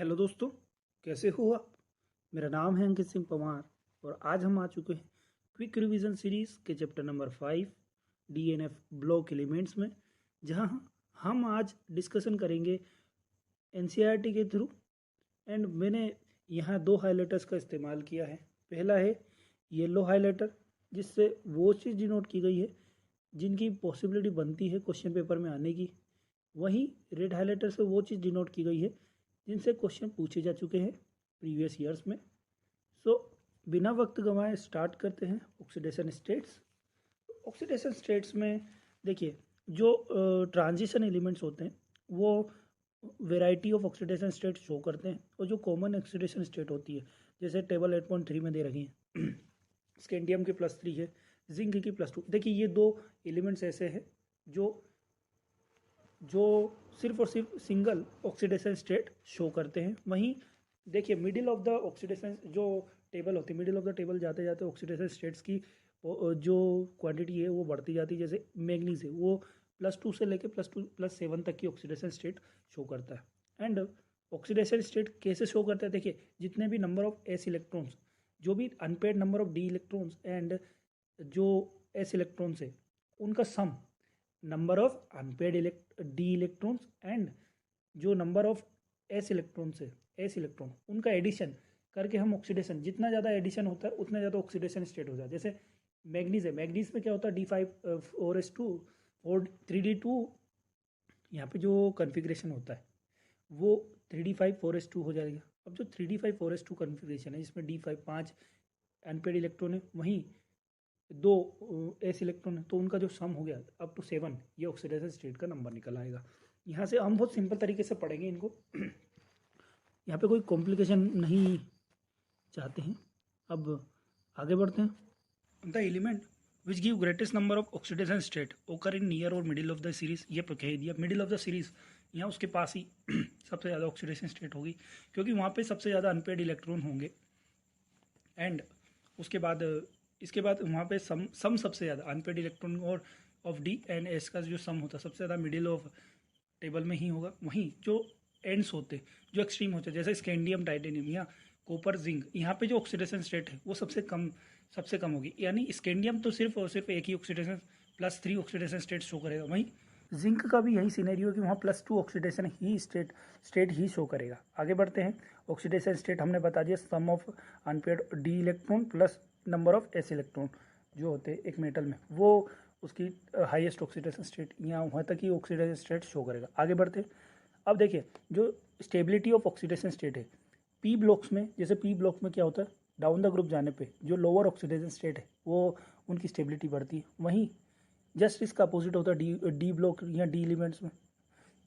Hello दोस्तों, कैसे हो आप। मेरा नाम है अंकित सिंह पवार और आज हम आ चुके हैं क्विक रिवीजन सीरीज़ के chapter number 5 DNF block elements में, जहां हम आज डिस्कशन करेंगे एनसीईआरटी के थ्रू। एंड मैंने यहाँ दो हाइलाइटर्स का इस्तेमाल किया है। पहला है येलो हाइलाइटर, जिससे वो चीज़ डिनोट की गई है जिनकी पॉसिबिलिटी बनती है क्वेश्चन पेपर में आने की। वहीं रेड हाइलाइटर से वो चीज़ डिनोट की गई है जिनसे क्वेश्चन पूछे जा चुके हैं प्रीवियस ईयर्स में। सो बिना वक्त गंवाए स्टार्ट करते हैं ऑक्सीडेशन स्टेट्स। ऑक्सीडेशन स्टेट्स में देखिए, जो ट्रांजिशन एलिमेंट्स होते हैं वो variety of oxidation state show करते हैं, और जो कॉमन ऑक्सीडेशन स्टेट होती है जैसे टेबल 8.3 में दे रखी है स्कैंडियम की +3 है, जिंक की +2। देखिए ये दो एलिमेंट्स ऐसे हैं जो जो सिर्फ और सिर्फ सिंगल ऑक्सीडेशन स्टेट शो करते हैं। वहीं देखिए मिडिल ऑफ द ऑक्सीडेशन जो टेबल होती है, मिडिल ऑफ द टेबल जाते जाते ऑक्सीडेशन स्टेट्स की जो क्वांटिटी है वो बढ़ती जाती है। जैसे मैग्नीज है, वो +2 से लेके +7 तक की ऑक्सीडेशन स्टेट शो करता है। एंड ऑक्सीडेशन स्टेट कैसे शो करता है, देखिए जितने भी नंबर ऑफ एस इलेक्ट्रॉन्स, जो भी unpaired number of d electrons and जो एस इलेक्ट्रॉन्स है, उनका sum, number of unpaired d electrons and जो नंबर ऑफ एस इलेक्ट्रॉन्स है, एस इलेक्ट्रॉन, उनका एडिशन करके हम ऑक्सीडेशन, जितना ज़्यादा एडिशन होता है उतना ज़्यादा ऑक्सीडेशन स्टेट हो जाता है। जैसे मैग्नीज है, मैग्नीज में क्या होता है D5 4s2 और 3D2, यहाँ पे जो कन्फिग्रेशन होता है वो 3D5 4s2 हो जाएगा। अब जो 3D5 4s2 कन्फिग्रेशन है, जिसमें D5 5 अनपेड इलेक्ट्रॉन है, वहीं दो एस इलेक्ट्रॉन है, तो उनका जो सम हो गया अप टू 7, ये ऑक्सीडेशन स्टेट का नंबर निकल आएगा। यहाँ से हम बहुत सिंपल तरीके से पढ़ेंगे इनको यहाँ पे कोई कॉम्प्लिकेशन नहीं चाहते हैं। अब आगे बढ़ते हैं। The element which give greatest number of oxidation state ओकर इन नियर और मिडिल ऑफ द सीरीज, ये कह दिया मिडिल ऑफ द सीरीज, यहाँ उसके पास ही सबसे ज़्यादा ऑक्सीडेशन स्टेट होगी, क्योंकि वहाँ पे सबसे ज़्यादा अनपेड इलेक्ट्रॉन होंगे। एंड उसके बाद इसके बाद वहाँ पे सम सबसे ज़्यादा अनपेड इलेक्ट्रॉन और ऑफ डी एंड एस का जो सम होता है सबसे ज़्यादा मिडिल ऑफ टेबल में ही होगा। वहीं जो एंड्स होते, जो एक्सट्रीम होते, जैसे स्कैंडियम टाइटेनियम या कॉपर जिंक, यहाँ पे जो ऑक्सीडेशन स्टेट है वो सबसे कम होगी। यानी स्कैंडियम तो सिर्फ और सिर्फ एक ही ऑक्सीडेशन +3 ऑक्सीडेशन स्टेट शो करेगा। वहीं जिंक का भी यही सिनेरियो है कि वहाँ +2 ऑक्सीडेशन ही स्टेट ही शो करेगा। आगे बढ़ते हैं। ऑक्सीडेशन स्टेट हमने बता दिया, sum of unpaired d electron plus number of s electron जो होते हैं एक मेटल में, वो उसकी हाईएस्ट ऑक्सीडेशन स्टेट, यहाँ वहाँ तक ही ऑक्सीडेशन स्टेट शो करेगा। आगे बढ़ते हैं। अब देखिए जो स्टेबिलिटी ऑफ ऑक्सीडेशन स्टेट है पी ब्लॉक्स में, जैसे पी ब्लॉक में क्या होता है, डाउन द ग्रुप जाने पे जो लोअर ऑक्सीडेशन स्टेट है वो उनकी स्टेबिलिटी बढ़ती है। वहीं जस्ट इसका अपोजिट होता है डी ब्लॉक या डी एलिमेंट्स में।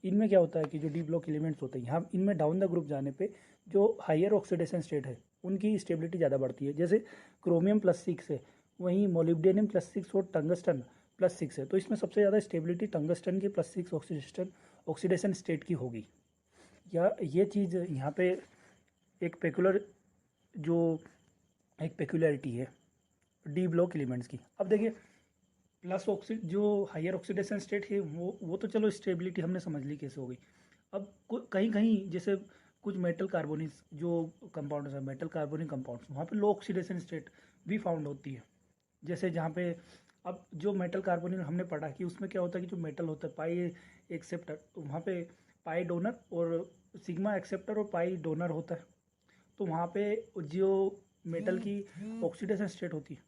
इनमें क्या होता है कि जो डी ब्लॉक एलिमेंट्स होते हैं, यहाँ इनमें डाउन द ग्रुप जाने पे जो हायर ऑक्सीडेशन स्टेट है उनकी स्टेबिलिटी ज़्यादा बढ़ती है। जैसे क्रोमियम +6 है, वहीं मोलिब्डेनियम +6 और टंगस्टन +6 है, तो इसमें सबसे ज़्यादा स्टेबिलिटी टंगस्टन की +6 ऑक्सीडेशन स्टेट की होगी। या ये चीज़ यहाँ पे एक पेक्युलरिटी है डी ब्लॉक एलिमेंट्स की। अब देखिए जो हायर ऑक्सीडेशन स्टेट है वो तो चलो स्टेबिलिटी हमने समझ ली कैसे होगी। अब कहीं कहीं जैसे कुछ मेटल कार्बोनिक्स जो कंपाउंड्स है, मेटल कार्बोनिक कंपाउंड्स, वहाँ पे लो ऑक्सीडेशन स्टेट भी फाउंड होती है। जैसे जहाँ पे अब जो मेटल कार्बोनिक हमने पढ़ा कि उसमें क्या होता है कि जो मेटल होता है पाई एक्सेप्टर, तो वहाँ पे पाई डोनर और सिग्मा एक्सेप्टर और पाई डोनर होता है, तो वहाँ पे जो मेटल की ऑक्सीडेशन स्टेट होती है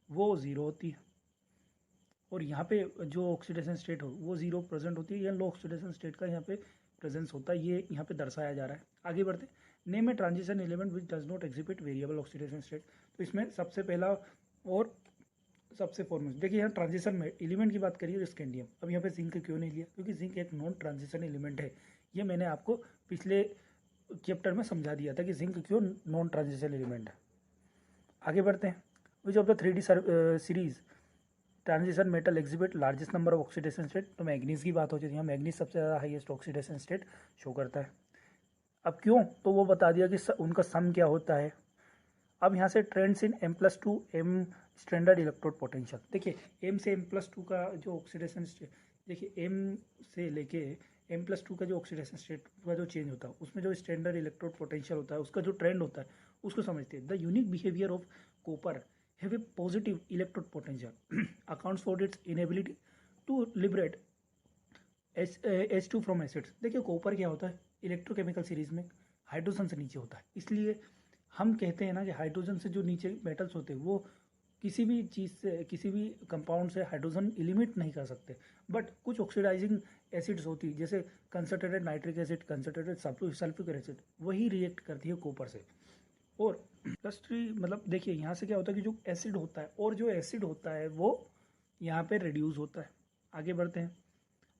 वो ज़ीरो होती है, और यहाँ पे जो ऑक्सीडेशन स्टेट हो वो ज़ीरो प्रेजेंट होती है, या लो ऑक्सीडेशन स्टेट का यहाँ पे प्रेजेंस होता है, ये यहाँ पे दर्शाया जा रहा है। आगे बढ़ते, name a transition element which does not exhibit variable oxidation state. तो इसमें सबसे पहला और सबसे फॉरमोस्ट, देखिए यहाँ ट्रांजिशन में एलिमेंट की बात करिए स्कैंडियम। अब यहाँ पे जिंक क्यों नहीं लिया, क्योंकि जिंक एक नॉन ट्रांजिशन एलिमेंट है। ये मैंने आपको पिछले चैप्टर में समझा दिया था कि जिंक क्यों नॉन ट्रांजिशन एलिमेंट है। आगे बढ़ते हैं। Which of the 3D series transition metal exhibit largest number of oxidation state. तो मैग्नीज की बात होती है, यहाँ मैग्नीज सबसे ज़्यादा हाईएस्ट ऑक्सीडेशन स्टेट शो करता है। अब क्यों, तो वो बता दिया कि उनका सम क्या होता है। अब यहाँ से trends in M+2 M standard electrode potential. देखिए M से M+2 का जो ऑक्सीडेशन स्टेट, देखिए M से लेके M+2 का जो ऑक्सीडेशन स्टेट का जो चेंज होता है उसमें जो स्टैंडर्ड इलेक्ट्रोड पोटेंशियल होता है उसका जो ट्रेंड होता है उसको समझते हैं। The unique behaviour of copper have a positive electrode potential accounts for its inability to liberate H2 from acids. देखिए कॉपर क्या होता है, इलेक्ट्रोकेमिकल सीरीज में हाइड्रोजन से नीचे होता है, इसलिए हम कहते हैं ना कि हाइड्रोजन से जो नीचे मेटल्स होते हैं वो किसी भी चीज़ से, किसी भी कंपाउंड से हाइड्रोजन एलिमिनेट नहीं कर सकते। बट कुछ ऑक्सीडाइजिंग एसिड्स होती है जैसे concentrated nitric acid, concentrated sulphuric acid, वही रिएक्ट करती है कॉपर से। और +3 मतलब देखिए यहाँ से क्या होता है कि जो एसिड होता है और जो एसिड होता है वो यहाँ पे रिड्यूस होता है। आगे बढ़ते हैं।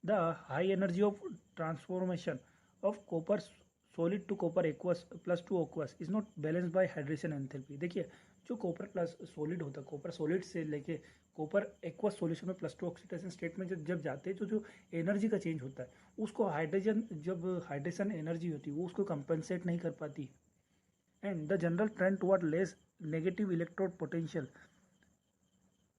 The high energy of transformation of copper solid to copper aqueous +2 aqueous is not balanced by hydration enthalpy. देखिए जो कॉपर प्लस सॉलिड होता है, कॉपर सॉलिड से लेके कॉपर एक्वस सॉल्यूशन में +2 ऑक्सीडेशन स्टेट में जब जाते हैं तो जो एनर्जी का चेंज होता है उसको हाइड्रोजन, जब हाइड्रेशन एनर्जी होती है वो उसको कंपनसेट नहीं कर पाती। And the general trend toward less negative electrode potential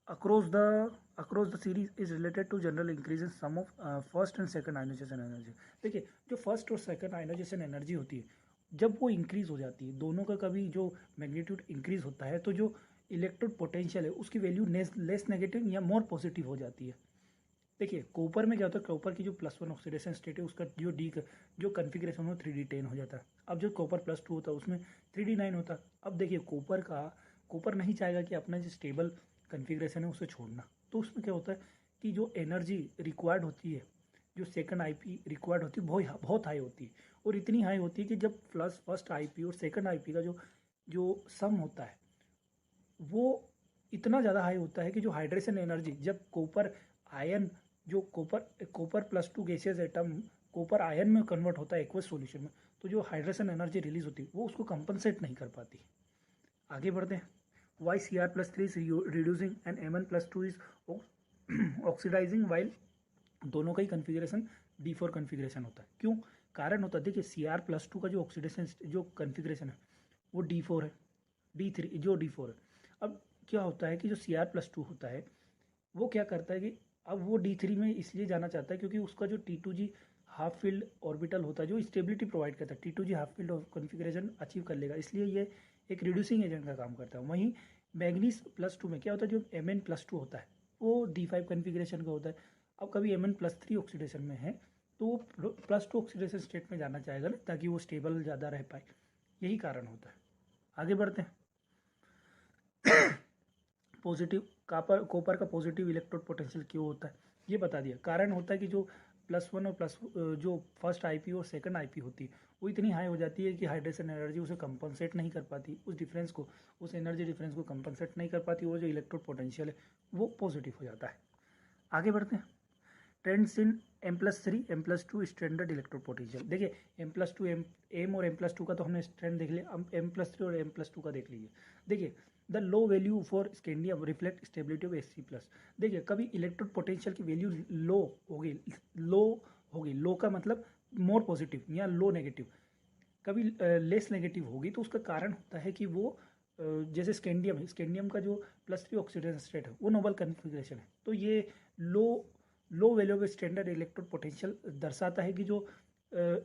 across the series is related to general increase in sum of first and second ionization energy। देखिए जो फर्स्ट और सेकंड आयोनाइजेशन एनर्जी होती है जब वो इंक्रीज हो जाती है, दोनों का कभी जो मैग्नीट्यूड इंक्रीज होता है तो जो इलेक्ट्रोड पोटेंशियल है उसकी वैल्यू लेस नेगेटिव या मोर पॉजिटिव हो जाती है। देखिए कॉपर में क्या होता है, कॉपर की जो +1 ऑक्सीडेशन स्टेट है उसका जो कन्फिग्रेशन हो 3D10 हो जाता है। अब जो कॉपर +2 होता है उसमें 3D9 होता है। अब देखिए कॉपर नहीं चाहेगा कि अपना जो स्टेबल कन्फिग्रेशन है उसे छोड़ना, तो उसमें क्या होता है कि जो एनर्जी रिक्वायर्ड होती है, जो सेकंड आईपी रिक्वायर्ड होती है बहुत हाई होती है। और इतनी हाई होती है कि जब फर्स्ट आईपी और सेकंड आईपी का जो सम होता है वो इतना ज़्यादा हाई होता है कि जो हाइड्रेशन एनर्जी, जब कॉपर आयन, जो copper +2 gaseous atom copper ion में कन्वर्ट होता है एक्वस सॉल्यूशन में, तो जो हाइड्रेशन एनर्जी रिलीज होती है वो उसको कंपनसेट नहीं कर पाती। आगे बढ़ते हैं। Why Cr+3 is reducing and Mn+2 is oxidizing while दोनों का ही कन्फिग्रेशन D4 कन्फिग्रेशन होता है। क्यों? कारण होता है, देखिए Cr+2 का जो ऑक्सीडेशन जो कन्फिग्रेशन है वो D4 है, D3 जो D4 है। अब क्या होता है कि जो Cr+2 होता है वो क्या करता है कि अब वो D3 में इसलिए जाना चाहता है क्योंकि उसका जो T2g हाफ फील्ड ऑर्बिटल होता है जो स्टेबिलिटी प्रोवाइड करता है, T2g half field configuration achieve कर लेगा, इसलिए ये एक रिड्यूसिंग एजेंट का काम करता है। वहीं मैग्नीज +2 में क्या होता है, जो Mn+2 होता है वो D5 कॉन्फ़िगरेशन का होता है। अब कभी Mn+3 ऑक्सीडेशन में है तो वो +2 ऑक्सीडेशन स्टेट में जाना चाहेगा ना, ताकि वो स्टेबल ज़्यादा रह पाए, यही कारण होता है। आगे बढ़ते हैं। पॉजिटिव कॉपर का पॉजिटिव इलेक्ट्रोड पोटेंशियल क्यों होता है ये बता दिया। कारण होता है कि जो +1 और जो फर्स्ट आईपी और सेकंड आईपी होती है वो इतनी हाई हो जाती है कि हाइड्रेशन एनर्जी उसे कंपनसेट नहीं कर पाती, उस एनर्जी डिफरेंस को कंपनसेट नहीं कर पाती, वो जो इलेक्ट्रोड पोटेंशियल है वो पॉजिटिव हो जाता है। आगे बढ़ते हैं। Trends in M+3 M+2 standard electrode potential. देखिए M+2 M और M+2 का तो हमने स्ट्रेंड देख लिया, अब M+3 और M+2 का देख लीजिए। देखिए the low value for scandium reflect stability of Hc+। देखिए कभी इलेक्ट्रोड पोटेंशियल की वैल्यू लो होगी, लो का मतलब मोर पॉजिटिव या लो नेगेटिव, कभी लेस नेगेटिव होगी, तो उसका कारण होता है कि वो जैसे स्कैंडियम है, स्कैंडियम का जो +3 ऑक्सीडेशन स्टेट है वो नोबल कन्फिग्रेशन है, तो ये low value of standard electrode potential दर्शाता है कि जो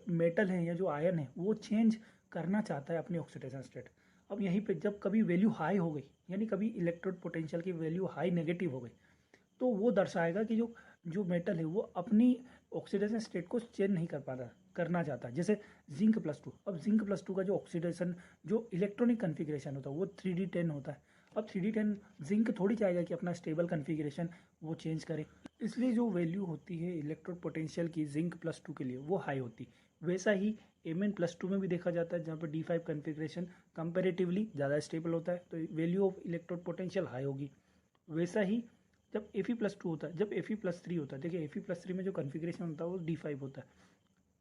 मेटल है या जो आयन है वो चेंज करना चाहता है अपनी ऑक्सीडेशन स्टेट। अब यहीं पे जब कभी वैल्यू हाई हो गई, यानी कभी इलेक्ट्रोड पोटेंशियल की वैल्यू हाई नेगेटिव हो गई, तो वो दर्शाएगा कि जो मेटल है वो अपनी ऑक्सीडेशन स्टेट को चेंज नहीं करना चाहता। जैसे जिंक+2, अब जिंक+2 का जो ऑक्सीडेशन जो इलेक्ट्रॉनिक कन्फिग्रेशन होता है वो 3D10 होता है। अब 3D10 जिंक थोड़ी चाहेगा कि अपना स्टेबल कन्फिग्रेशन वो चेंज करे, इसलिए जो वैल्यू होती है इलेक्ट्रोड पोटेंशियल की जिंक+2 के लिए वो हाई होती। वैसा ही Mn+2 में भी देखा जाता है, जहाँ पर D5 कन्फिग्रेशन कंपेरेटिवली ज़्यादा स्टेबल होता है, तो value of electrode potential high होगी। वैसा ही जब Fe+2 होता है, जब Fe+3 होता है, देखिए Fe+3 में जो कन्फिग्रेशन होता है वो D5 होता है,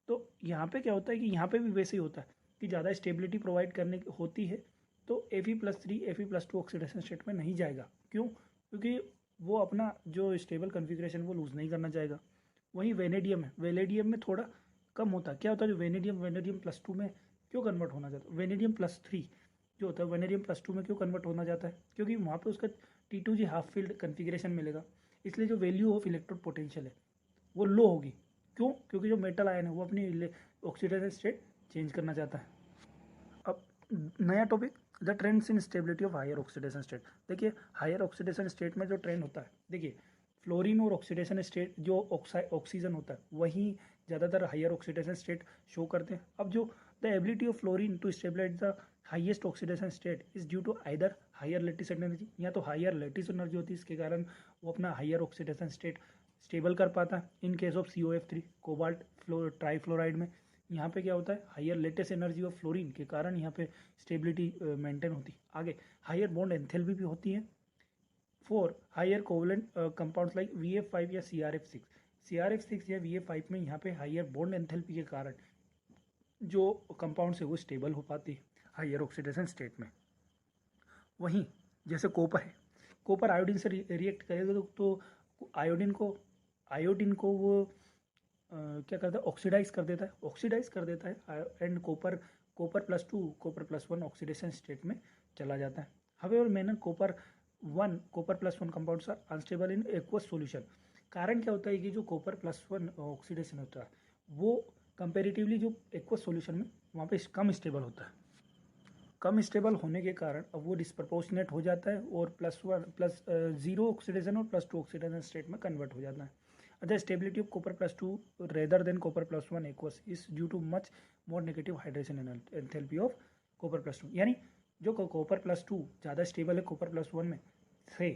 तो यहाँ पे क्या होता है कि यहाँ पे भी वैसे ही होता है कि ज़्यादा स्टेबिलिटी प्रोवाइड करने की होती है, तो Fe+3 Fe+2 ऑक्सीडेशन स्टेट में नहीं जाएगा। क्यों? क्योंकि वो अपना जो स्टेबल कन्फिग्रेशन वो लूज़ नहीं करना चाहेगा। वहीं वेनेडियम में थोड़ा कम होता है। क्या होता है, जो वेनेडियम+2 में क्यों कन्वर्ट होना चाहता है, वेनेडियम+3 जो होता है वेनेडियम+2 में क्यों कन्वर्ट होना चाहता है, क्योंकि वहाँ पे उसका T2g हाफ फील्ड कन्फिग्रेशन मिलेगा, इसलिए जो वैल्यू ऑफ इलेक्ट्रोड पोटेंशियल है वो लो होगी। क्यों? क्योंकि जो मेटल आयन है वो अपनी ऑक्सीडाइजेशन स्टेट चेंज करना चाहता है। अब नया topic, the trends in stability of higher oxidation state. देखिए हायर ऑक्सीडेशन स्टेट में जो ट्रेंड होता है, देखिए फ्लोरीन और ऑक्सीडेशन स्टेट जो ऑक्सीजन होता है वही ज़्यादातर हायर ऑक्सीडेशन स्टेट शो करते हैं। अब जो the ability of fluorine to stabilize the highest oxidation state is due to either higher lattice energy, या तो हायर लेटिस एनर्जी होती है, इसके कारण वो अपना हायर ऑक्सीडेशन स्टेट स्टेबल कर पाता है। In case of COF3 cobalt trifluoride में यहाँ पे क्या होता है, higher latest energy of fluorine के कारण यहाँ पे स्टेबिलिटी मेंटेन होती है। आगे हायर बॉन्ड एंथैल्पी भी होती है for higher covalent compounds like VF5 या CRF6 या VF5 में यहाँ पे हायर बॉन्ड एंथैल्पी के कारण जो कंपाउंड्स है वो स्टेबल हो पाती है हायर ऑक्सीडेशन स्टेट में। वहीं जैसे कॉपर है, कॉपर आयोडीन से रिएक्ट करेगा तो आयोडीन को वो क्या करता है, ऑक्सीडाइज कर देता है एंड कॉपर +2 ऑक्सीडेशन स्टेट में चला जाता है। हावेवर मेनन copper +1 compounds are unstable in aqueous solution. कारण क्या होता है कि जो कॉपर+1 ऑक्सीडेशन होता है वो कंपेरेटिवली जो एक्वस सॉल्यूशन में वहाँ पे कम स्टेबल होता है। कम स्टेबल होने के कारण अब वो डिस्प्रपोर्शनेट हो जाता है और +0 ऑक्सीडेशन और +2 ऑक्सीडेशन स्टेट में कन्वर्ट हो जाता है। The stability of copper +2 rather than copper +1 aqueous is due to much more negative hydration enthalpy of copper +2। यानी जो कॉपर +2 ज़्यादा स्टेबल है कॉपर +1 में से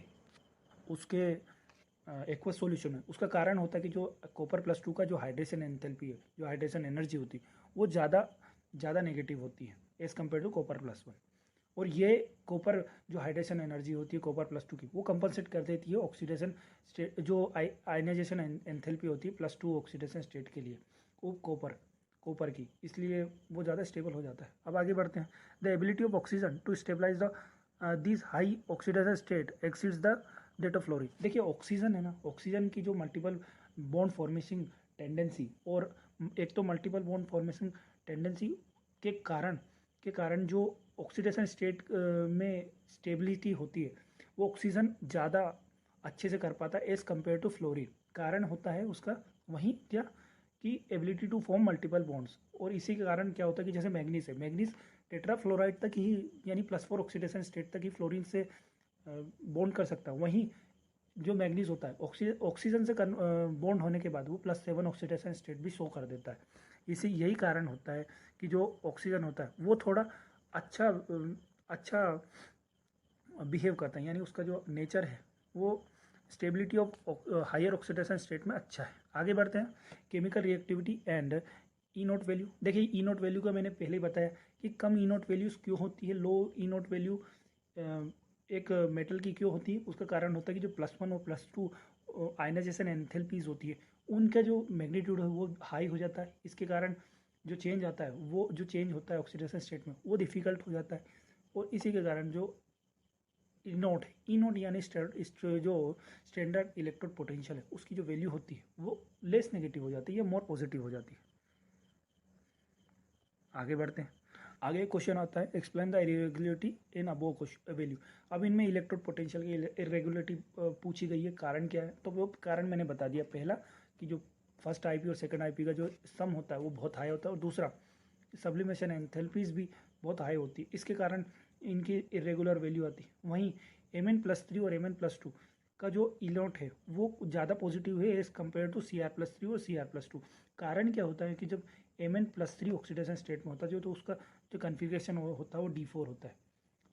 उसके एक्वस सॉल्यूशन में, उसका कारण होता है कि जो कॉपर +2 का जो हाइड्रेशन एंथैल्पी है, जो हाइड्रेशन एनर्जी होती है वो ज़्यादा नेगेटिव होती है एज़ कम्पेयर टू कॉपर +1। और ये कॉपर जो हाइड्रेशन एनर्जी होती है कॉपर +2 की वो कंपनसेट कर देती है ऑक्सीडेशन स्टेट जो आयनाइजेशन एंथैल्पी होती है +2 ऑक्सीडेशन स्टेट के लिए वो कॉपर की, इसलिए वो ज़्यादा स्टेबल हो जाता है। अब आगे बढ़ते हैं। The ability of oxygen to stabilize the this high oxidation state exceeds the that of fluorine. देखिए ऑक्सीजन है ना, ऑक्सीजन की जो मल्टीपल बॉन्ड फॉर्मेशन टेंडेंसी, और एक तो मल्टीपल बॉन्ड फॉर्मेशन टेंडेंसी के कारण जो ऑक्सीडेशन स्टेट में स्टेबिलिटी होती है वो ऑक्सीजन ज़्यादा अच्छे से कर पाता है एज़ कम्पेयर टू फ्लोरीन। कारण होता है उसका वहीं क्या कि ability to form multiple bonds. और इसी के कारण क्या होता है कि जैसे मैग्नीज टेट्राफ्लोराइड तक ही यानी +4 ऑक्सीडेशन स्टेट तक ही फ्लोरीन से बॉन्ड कर सकता है। वहीं जो मैग्नीज होता है ऑक्सीजन से बॉन्ड होने के बाद वो +7 ऑक्सीडेशन स्टेट भी शो कर देता है। इसी यही कारण होता है कि जो ऑक्सीजन होता है वो थोड़ा अच्छा बिहेव करता है, यानी उसका जो नेचर है वो stability of higher oxidation state में अच्छा है। आगे बढ़ते हैं। Chemical reactivity and E nought value. देखिए ई नोट वैल्यू का मैंने पहले ही बताया कि कम ई नोट वैल्यूज़ क्यों होती है, लो ई नोट वैल्यू एक मेटल की क्यों होती है। उसका कारण होता है कि जो +1 और +2 आयनाइजेशन एंथैल्पीज होती है उनका जो मैग्नीट्यूड है वो हाई हो जाता है। इसके कारण जो चेंज आता है वो जो चेंज होता है ऑक्सीडेशन स्टेट में वो डिफ़िकल्ट हो जाता है। और इसी के कारण जो ई नोट यानी जो स्टैंडर्ड इलेक्ट्रोड पोटेंशियल है उसकी जो वैल्यू होती है वो लेस नेगेटिव हो जाती है या मोर पॉजिटिव हो जाती है। आगे बढ़ते हैं। आगे क्वेश्चन आता है explain the irregularity in above value. अब इनमें इलेक्ट्रोड पोटेंशियल की इरेगुलरिटी पूछी गई है। कारण क्या है, तो वो कारण मैंने बता दिया। पहला कि जो फर्स्ट आईपी और सेकंड आईपी का जो सम होता है वो बहुत हाई होता है, और दूसरा सब्लिमेशन एंथैल्पीज भी बहुत हाई होती है, इसके कारण इनकी इरेगुलर वैल्यू आती है। वहीं Mn+3 और Mn+2 का जो इनोट है वो ज़्यादा पॉजिटिव है एज़ कम्पेयर टू Cr+3 और Cr+2। कारण क्या होता है कि जब Mn+3 ऑक्सीडेशन स्टेट में होता है जो तो उसका जो कन्फिग्रेशन होता है वो D4 होता है।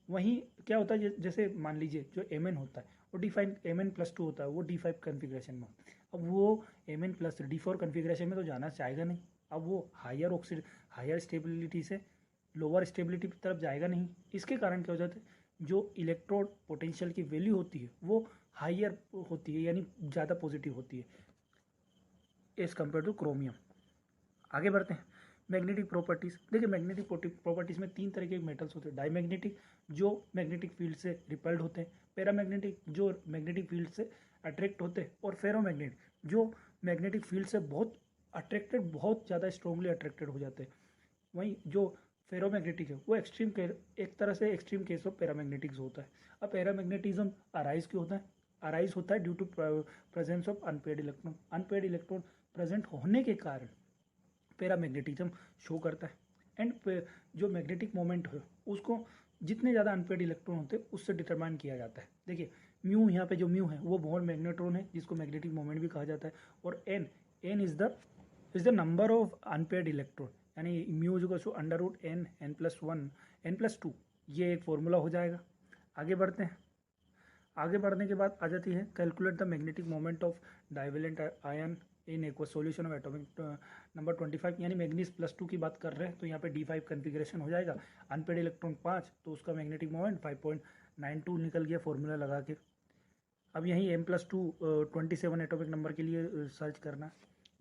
वहीं क्या होता है जैसे मान लीजिए जो Mn होता है वो Mn+2 होता है वो D5 कन्फिग्रेशन में। अब वो Mn+ D4 कन्फिग्रेशन में तो जाना चाहेगा नहीं। अब वो हायर स्टेबिलिटी से लोअर स्टेबिलिटी की तरफ जाएगा नहीं। इसके कारण क्या हो जाता है, जो इलेक्ट्रोड पोटेंशियल की वैल्यू होती है वो हायर होती है, यानी ज़्यादा पॉजिटिव होती है एज़ कम्पेयर टू क्रोमियम। आगे बढ़ते हैं। Magnetic properties. देखिए मैग्नेटिक प्रॉपर्टीज़ में 3 तरह के मेटल्स होते हैं। डाईमैग्नेटिक जो मैग्नेटिक फील्ड से रिपल्ड होते हैं, पैरामैग्नेटिक जो मैग्नेटिक फील्ड से अट्रैक्ट होते हैं, और फेरोमैग्नेटिक जो मैग्नेटिक फील्ड से बहुत ज़्यादा स्ट्रॉन्गली अट्रैक्टेड हो जाते हैं। वहीं जो फेरोमैग्नेटिक है वो एक तरह से एक्सट्रीम केस ऑफ पैरामैग्नेटिक्स होता है। अब पैरामैग्नेटिज्म अराइज क्यों होता है, अराइज होता है due to presence of unpaired electron. Unpaired electron present होने के कारण पैरामैग्नेटिज्म शो करता है। एंड जो मैग्नेटिक मोमेंट है उसको जितने ज़्यादा अनपेड इलेक्ट्रॉन होते हैं उससे डिटरमाइन किया जाता है। देखिए म्यू, यहाँ पे जो म्यू है वो बोहर मैग्नेट्रॉन है जिसको मैग्नेटिक मोमेंट भी कहा जाता है। और n is the number of unpaired electron, यानी mu is equal to under root n+1 n+2, ये एक फॉर्मूला हो जाएगा। आगे बढ़ते हैं। आगे बढ़ने के बाद आ जाती है calculate the magnetic moment of divalent ion in aqua solution of atomic number 25, यानी मैग्नीज +2 की बात कर रहे हैं तो यहाँ पे D5 कन्फिग्रेशन हो जाएगा। अनपेड इलेक्ट्रॉन 5 तो उसका मैग्नेटिक मोमेंट 5.92 निकल गया फॉर्मूला लगा के। अब यहीं m+2 27 एटॉमिक नंबर के लिए सर्च करना,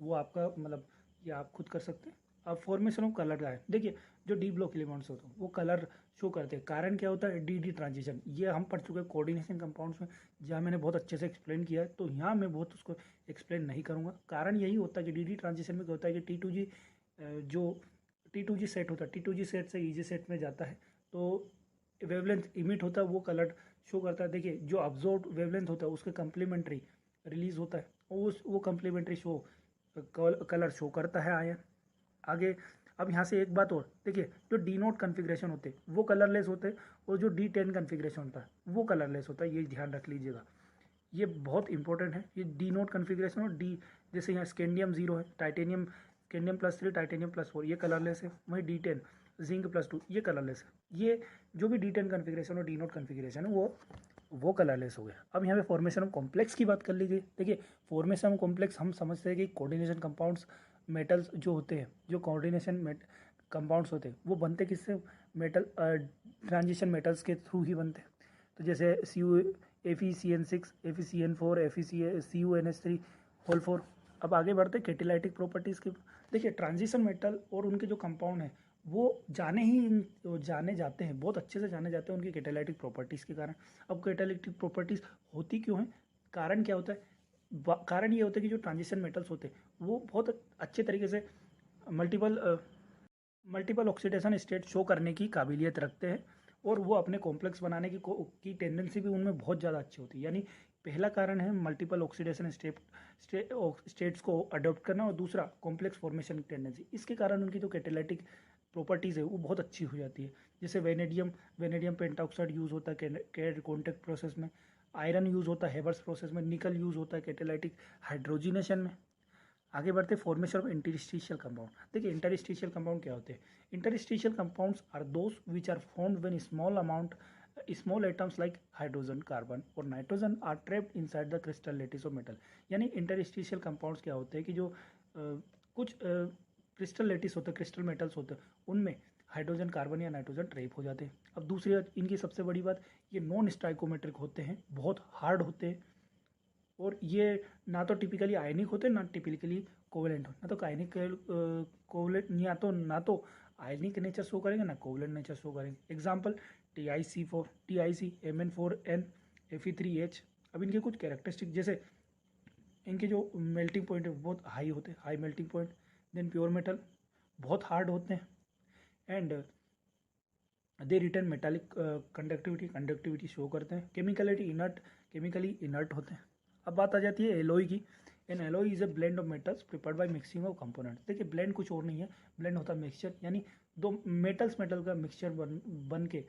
वो आपका मतलब ये आप खुद कर सकते हैं। अब फॉर्मेशन ऑफ कलर का है। देखिए जो डी ब्लॉक एलिमेंट्स होते हैं वो कलर शो करते हैं। कारण क्या होता है, डी ट्रांजिशन, ये हम पढ़ चुके हैं कोऑर्डिनेशन कंपाउंड्स में, जहाँ मैंने बहुत अच्छे से एक्सप्लेन किया है, तो यहाँ मैं बहुत उसको एक्सप्लेन नहीं करूँगा। कारण यही होता है कि डी ट्रांजिशन में क्या होता है कि T2G जो T2G सेट होता है, T2G सेट से EG सेट में जाता है तो वेवलेंथ इमिट होता है, वो कलर शो करता है। देखिए जो ऑब्जर्व वेवलेंथ होता है उसके कम्प्लीमेंट्री रिलीज होता है, और वो कम्प्लीमेंट्री शो कलर शो करता है आयन। आगे अब यहाँ से एक बात और देखिए, जो D0 कन्फिग्रेशन होते हैं वो कलरलेस होते हैं, और जो D10 कन्फिग्रेशन होता है वो कलरलेस होता है, ये ध्यान रख लीजिएगा, ये बहुत इंपॉर्टेंट है। ये D0 कन्फिग्रेशन और डी, जैसे यहाँ स्कैंडियम 0 है, टाइटेनियम स्कैंडियम +3 टाइटेनियम +4 ये कलरलेस है, वहीं D10 जिंक +2 ये कलरलेस है। ये जो भी D10 कन्फिग्रेशन और D0 कन्फिग्रेशन है वो कलरलेस हो गया। अब यहाँ पे फॉर्मेशन ऑफ कॉम्प्लेक्स की बात कर लीजिए। देखिए फॉर्मेशन ऑफ कॉम्प्लेक्स हम समझते हैं कि कोऑर्डिनेशन कंपाउंड्स मेटल्स जो होते हैं, जो कोऑर्डिनेशन कंपाउंड्स होते हैं वो बनते किससे, मेटल ट्रांजिशन मेटल्स के थ्रू ही बनते हैं। तो जैसे FeCN6 FeCN4 FeCuNH3 अब आगे बढ़ते हैं कैटेलाइटिक प्रॉपर्टीज़ की। देखिए ट्रांजिशन मेटल और उनके जो कंपाउंड हैं वो जाने जाते हैं, बहुत अच्छे से जाने जाते हैं उनकी कैटेलाइटिक प्रॉपर्टीज़ के कारण। अब कैटेलाइटिक प्रॉपर्टीज़ होती क्यों हैं, कारण क्या होता है, कारण ये होता है कि जो ट्रांजिशन मेटल्स होते हैं वो बहुत अच्छे तरीके से मल्टीपल ऑक्सीडेशन स्टेट शो करने की काबिलियत रखते हैं, और वो अपने कॉम्प्लेक्स बनाने की टेंडेंसी भी उनमें बहुत ज़्यादा अच्छी होती है। यानी पहला कारण है मल्टीपल ऑक्सीडेशन स्टेट्स को अडॉप्ट करना, और दूसरा कॉम्प्लेक्स फॉर्मेशन की टेंडेंसी। इसके कारण उनकी जो कैटेलाइटिक प्रॉपर्टीज़ है वो बहुत अच्छी हो जाती है। जैसे वेनेडियम पेंटाऑक्साइड यूज़ होता है कैड कॉन्टैक्ट प्रोसेस में, आयरन यूज़ होता है हेबर्स प्रोसेस में, निकल यूज़ होता है कैटेलाइटिक हाइड्रोजिनेशन में। आगे बढ़ते फॉर्मेशन ऑफ इंटरस्टिशियल कंपाउंड। देखिए इंटरस्टिशियल कंपाउंड क्या होते हैं, interstitial compounds are those which are formed when small atoms like hydrogen, carbon और nitrogen are trapped inside the crystal lattice of metal. यानी इंटरस्टिशियल कंपाउंड्स क्या होते हैं कि जो कुछ क्रिस्टल लैटिस होते हैं, क्रिस्टल मेटल्स होते हैं, उनमें हाइड्रोजन, कार्बन या नाइट्रोजन ट्रैप हो जाते हैं। अब दूसरी इनकी सबसे बड़ी बात, ये नॉन स्टाइकोमेट्रिक होते हैं, बहुत हार्ड होते हैं, और ये ना तो टिपिकली आयनिक होते हैं ना टिपिकली कोवेलेंट हो, ना तो आयनिक कोवेलेंट, ना तो आयनिक नेचर शो करेंगे ना कोवेलेंट नेचर शो करेंगे। Example TiC4 TiC Mn4n Fe3H। अब इनके कुछ कैरेक्टरिस्टिक, जैसे इनके जो मेल्टिंग पॉइंट है बहुत हाई होते हैं, high melting point. Then pure metal बहुत हार्ड होते हैं, and they return metallic conductivity show करते हैं। केमिकली इनर्ट होते हैं। अब बात आ जाती है एलॉय की। N alloy is a blend of metals prepared by mixing of components. देखिए ब्लेंड कुछ और नहीं है, ब्लेंड होता है मिक्सचर, यानी दो मेटल का मिक्सचर बन के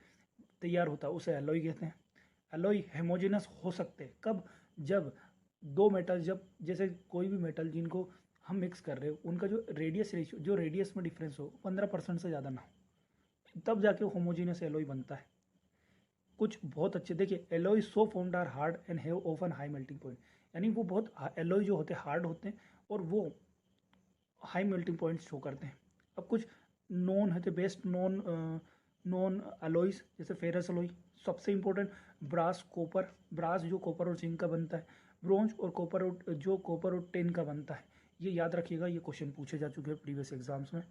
तैयार होता है, उसे एलॉय कहते हैं। एलॉय हेमोजेनस हो सकते हैं कब, जब दो मेटल, जब जैसे कोई भी मेटल जिनको हम मिक्स कर रहे हो उनका जो रेडियस रेशियो, जो रेडियस में डिफरेंस हो 15% से ज़्यादा ना हो, तब जाके होमोजीनियस एलॉय बनता है। कुछ बहुत अच्छे, देखिए alloy so formed are hard and have often high melting point, यानी वो बहुत एलॉय जो होते हैं हार्ड होते हैं और वो हाई मेल्टिंग पॉइंट शो करते हैं। अब कुछ नॉन है, बेस्ट नॉन अलॉयज, जैसे फेरस अलॉय सबसे इंपॉर्टेंट, ब्रास जो कॉपर और जिंक का बनता है, ब्रोंज और कॉपर और टिन का बनता है। ये याद रखिएगा, ये क्वेश्चन पूछे जा चुके हैं प्रीवियस एग्जाम्स में।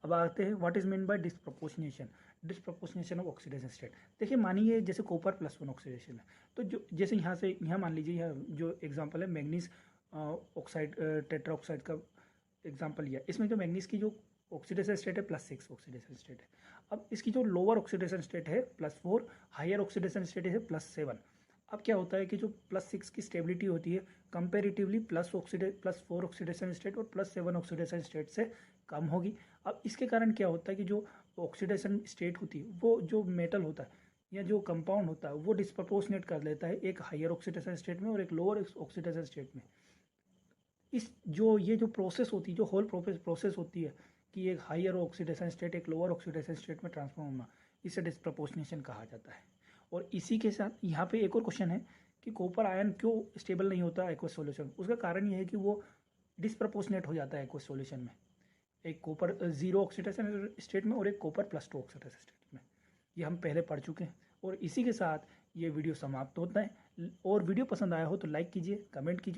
अब आते हैं what is mean by disproportionation of oxidation state. देखिए मानिए जैसे कॉपर +1 ऑक्सीडेशन है, तो जो जैसे यहाँ मान लीजिए, यहाँ जो एग्जांपल है मैग्नीज ऑक्साइड टेट्रा ऑक्साइड का एग्जांपल लिया, इसमें जो मैग्नीज की जो ऑक्सीडेशन स्टेट है +6 ऑक्सीडेशन स्टेट है। अब इसकी जो लोअर ऑक्सीडेशन स्टेट है +4, हायर ऑक्सीडेशन स्टेट है +7। अब क्या होता है कि जो +6 की स्टेबिलिटी होती है कंपेरेटिवली +4 ऑक्सीडेशन स्टेट और +7 ऑक्सीडेशन स्टेट से कम होगी। अब इसके कारण क्या होता है कि जो ऑक्सीडेशन स्टेट होती है वो जो मेटल होता है या जो कंपाउंड होता है वो डिस्प्रपोर्शनेट कर लेता है एक हायर ऑक्सीडेशन स्टेट में और एक लोअर ऑक्सीडेशन स्टेट में। ये जो प्रोसेस होती है, जो होल प्रोसेस होती है कि एक हायर ऑक्सीडेशन स्टेट एक लोअर ऑक्सीडेशन स्टेट में ट्रांसफॉर्म होना, इसे डिस्प्रपोर्शनेशन कहा जाता है। और इसी के साथ यहाँ पे एक और क्वेश्चन है कि कॉपर आयन क्यों स्टेबल नहीं होता एक्वस सॉल्यूशन। उसका कारण ये है कि वो डिस्प्रपोर्शनेट हो जाता है एक्वस सॉल्यूशन में, एक कॉपर 0 ऑक्सीडेशन स्टेट में और एक कॉपर +2 ऑक्सीडेशन स्टेट में। ये हम पहले पढ़ चुके हैं। और इसी के साथ ये वीडियो समाप्त होता है। और वीडियो पसंद आया हो तो लाइक कीजिए, कमेंट कीजिए।